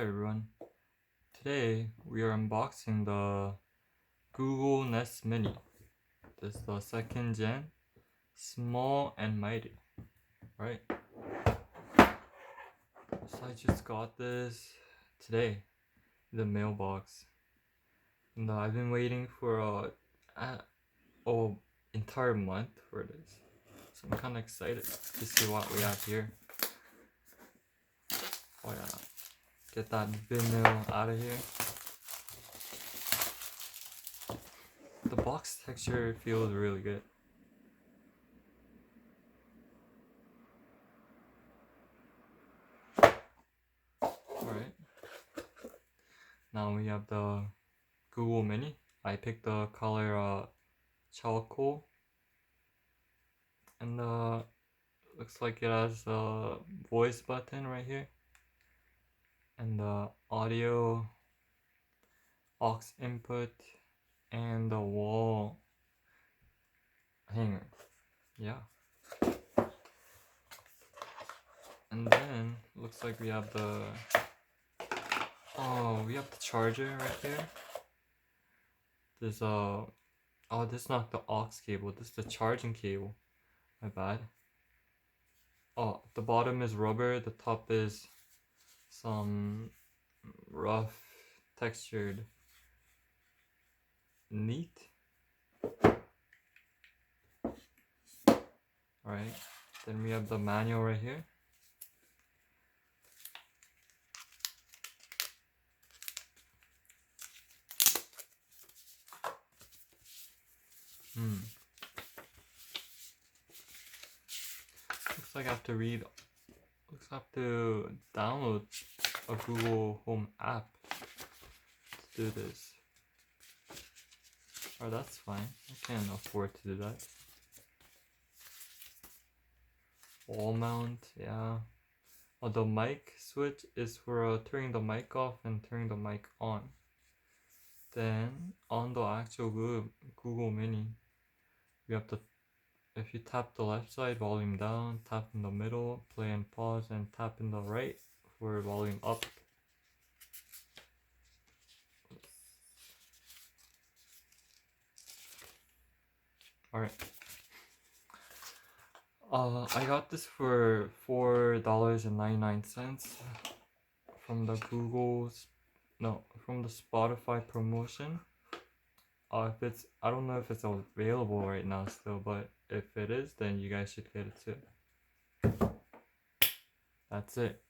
Alright everyone, today we are unboxing the Google Nest Mini. This is the 2nd gen, small and mighty, right? So I just got this today in the mailbox, and I've been waiting for a entire month for this, so I'm kind of excited to see what we have here. Oh yeah, get that vinyl out of here. The box texture feels really good. Alright, now we have the Google Mini. I picked the color charcoal, and looks like it has a voice button right here, and the audio aux input, and the wall hanger. Yeah, and then looks like we have the charger right there. There's this is not the aux cable, this is the charging cable. My bad. Oh, the bottom is rubber, the top is some rough textured neat. Alright, then we have the manual right here. Looks like I have to download a Google Home app to do this. Oh, that's fine. I can't afford to do that. Wall mount, yeah. Oh, the mic switch is for turning the mic off and turning the mic on. Then on the actual Google Mini, you have to, if you tap the left side, volume down, tap in the middle, play and pause, and tap in the right for volume up. Alright. I got this for $4.99 from the from the Spotify promotion. I don't know if it's available right now still, but if it is, then you guys should get it too. That's it.